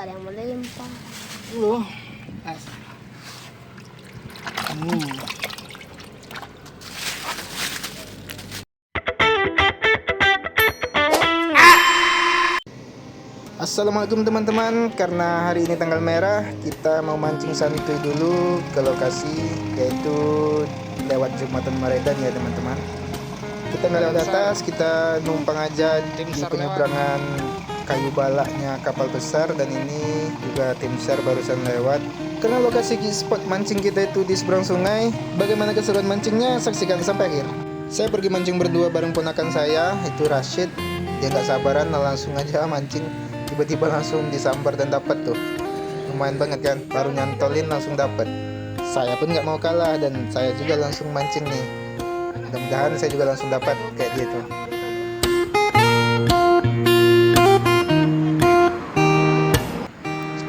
ada yang melempar. Loh. Assalamualaikum teman-teman. Karena hari ini tanggal merah, kita mau mancing santuy dulu ke lokasi, yaitu lewat Jembatan Maredan ya teman-teman. Kita nggak lewat atas, kita numpang aja di penyeberangan kayu balaknya kapal besar. Dan ini juga tim SAR barusan lewat. Karena lokasi spot mancing kita itu di seberang sungai. Bagaimana keseruan mancingnya? Saksikan sampai akhir. Saya pergi mancing berdua bareng ponakan saya, itu Rashid. Dia nggak sabaran, langsung aja mancing. Tiba-tiba langsung disambar dan dapat tuh. Lumayan banget kan, baru nyantolin langsung dapat. Saya pun nggak mau kalah dan saya juga langsung mancing nih. Mudah-mudahan saya juga langsung dapat kayak dia tuh.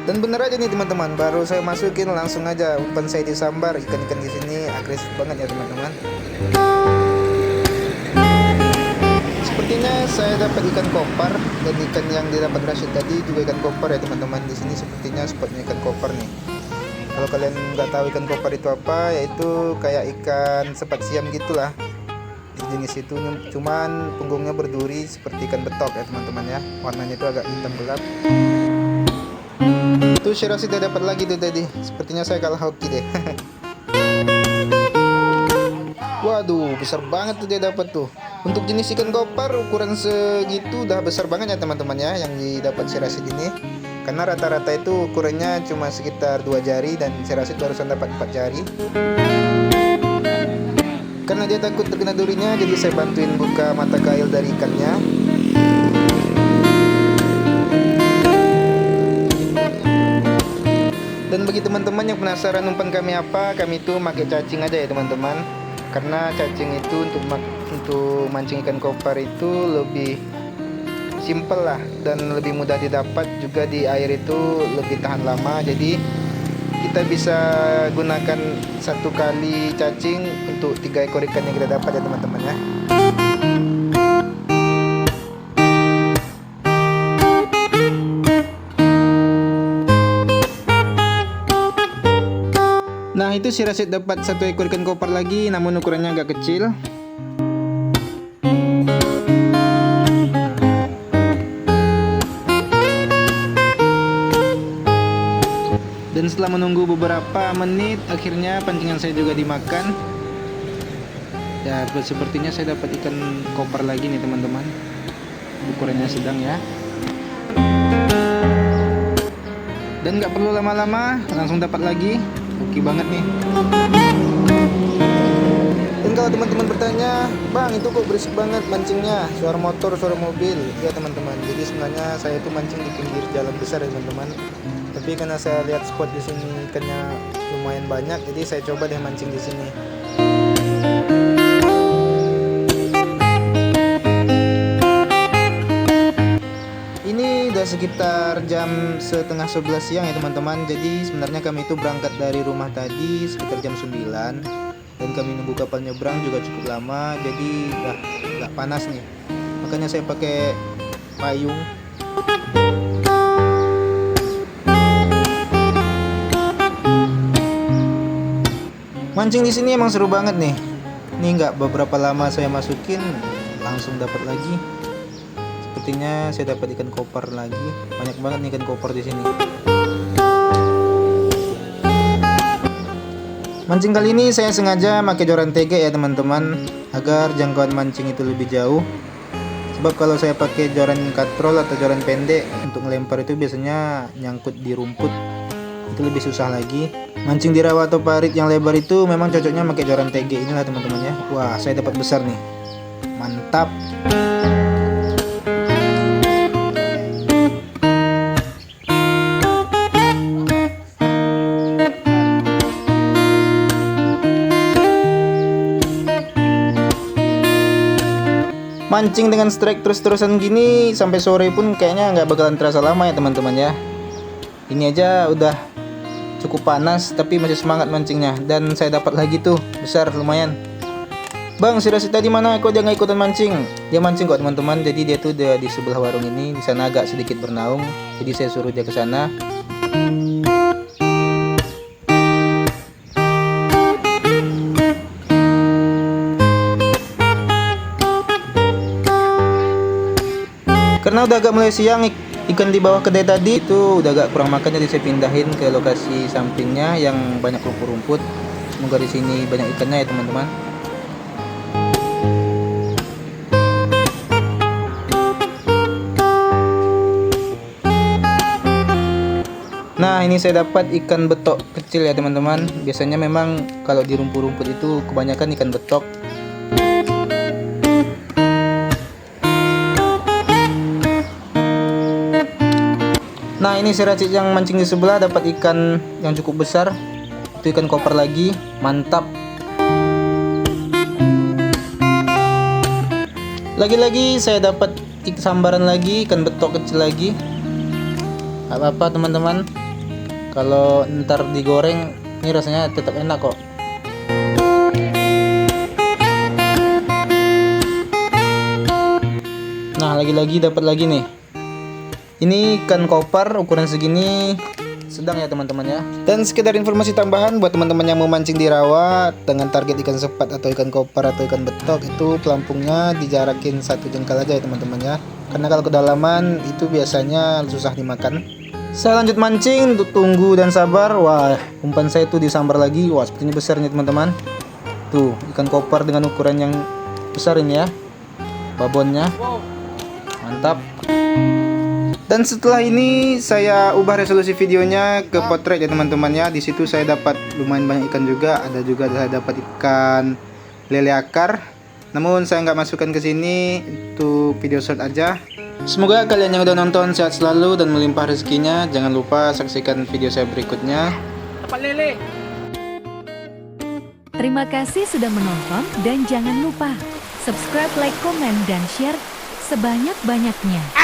Dan bener aja nih teman-teman, baru saya masukin langsung aja umpan saya disambar. Ikan-ikan di sini agresif banget ya teman-teman. Sepertinya saya dapat ikan kopar, dan ikan yang didapat Rashid tadi juga ikan kopar ya teman-teman. Di sini sepertinya spotnya ikan kopar nih. Kalau kalian nggak tahu ikan kopar itu apa, yaitu kayak ikan sepat siam gitulah. Jenis itu cuman punggungnya berduri seperti ikan betok ya teman-teman ya. Warnanya itu agak hitam gelap. Tuh si Rashid dapat lagi tuh tadi. Sepertinya saya kalah hoki deh. Waduh, besar banget tuh dia dapat tuh. Untuk jenis ikan kopar ukuran segitu udah besar banget ya teman-teman ya yang didapat si Rashid ini. Karena rata-rata itu ukurannya cuma sekitar 2 jari dan si Rashid barusan dapat 4 jari. Karena dia takut terkena durinya, jadi saya bantuin buka mata kail dari ikannya. Dan bagi teman-teman yang penasaran umpan kami apa, kami itu pakai cacing aja ya teman-teman. Karena cacing itu untuk mancing ikan kopar itu lebih simple lah dan lebih mudah didapat, juga di air itu lebih tahan lama. Jadi kita bisa gunakan satu kali cacing untuk 3 ekor ikan yang kita dapat ya teman-teman ya. Nah itu si Rashid dapat 1 ekor ikan kopar lagi, namun ukurannya agak kecil. Dan setelah menunggu beberapa menit, akhirnya pancingan saya juga dimakan. Ya sepertinya saya dapat ikan kopar lagi nih teman-teman. Ukurannya sedang ya. Dan nggak perlu lama-lama, langsung dapat lagi. Oke banget nih. Dan kalau teman-teman bertanya, bang itu kok berisik banget mancingnya, suara motor, suara mobil, ya teman-teman. Jadi sebenarnya saya itu mancing di pinggir jalan besar ya teman-teman. Tapi karena saya lihat spot di sini ikannya lumayan banyak, jadi saya coba deh mancing di sini. Ini udah sekitar jam setengah 11 siang ya teman-teman. Jadi sebenarnya kami itu berangkat dari rumah tadi sekitar jam 9. Dan kami nunggu kapal nyebrang juga cukup lama. Jadi udah agak panas nih. Makanya saya pakai payung. Mancing di sini emang seru banget nih. Ini nggak beberapa lama saya masukin langsung dapat lagi. Sepertinya saya dapat ikan kopar lagi. Banyak banget nih ikan kopar di sini. Mancing kali ini saya sengaja pakai joran tege ya teman-teman, agar jangkauan mancing itu lebih jauh. Sebab kalau saya pakai joran katrol atau joran pendek untuk melempar itu biasanya nyangkut di rumput. Itu lebih susah lagi. Mancing di rawa atau parit yang lebar itu memang cocoknya pakai joran tege inilah teman-teman ya. Wah, saya dapat besar nih. Mantap. Mancing dengan strike terus-terusan gini sampai sore pun kayaknya nggak bakalan terasa lama ya teman-teman ya. Ini aja udah cukup panas tapi masih semangat mancingnya. Dan saya dapat lagi tuh besar lumayan. Bang, si Rasita di mana? Kok dia nggak ikutan mancing? Dia mancing kok teman-teman. Jadi dia tuh di sebelah warung ini. Di sana agak sedikit bernaung. Jadi saya suruh dia ke sana. Karena udah agak mulai siang, ikan di bawah kedai tadi itu udah agak kurang makan, jadi saya pindahin ke lokasi sampingnya yang banyak rumput-rumput. Semoga di sini banyak ikannya ya teman-teman. Nah, ini saya dapat ikan betok kecil ya teman-teman. Biasanya memang kalau di rumput-rumput itu kebanyakan ikan betok. Nah, ini si Racik yang mancing di sebelah dapat ikan yang cukup besar. Itu ikan koper lagi, mantap. Lagi-lagi saya dapat sambaran lagi, ikan betok kecil lagi. Gak apa-apa teman-teman. Kalau ntar digoreng, ini rasanya tetap enak kok. Nah, lagi-lagi dapat lagi nih. Ini ikan koper ukuran segini, sedang ya teman-teman ya. Dan sekedar informasi tambahan buat teman-teman yang mau mancing di rawa dengan target ikan sepat atau ikan koper atau ikan betok, itu pelampungnya dijarakin 1 jengkal aja ya teman-teman ya. Karena kalau kedalaman itu biasanya susah dimakan. Saya lanjut mancing, tunggu dan sabar. Wah, umpan saya tuh disambar lagi. Wah, sepertinya besar nih teman-teman. Tuh, ikan koper dengan ukuran yang besar ini ya. Babonnya. Mantap. Dan setelah ini saya ubah resolusi videonya ke potret ya teman-teman ya. Di situ saya dapat lumayan banyak ikan juga. Ada juga saya dapat ikan lele akar. Namun saya nggak masukkan ke sini untuk video short aja. Semoga kalian yang udah nonton sehat selalu dan melimpah rezekinya. Jangan lupa saksikan video saya berikutnya. Terima kasih sudah menonton dan jangan lupa subscribe, like, komen, dan share sebanyak-banyaknya.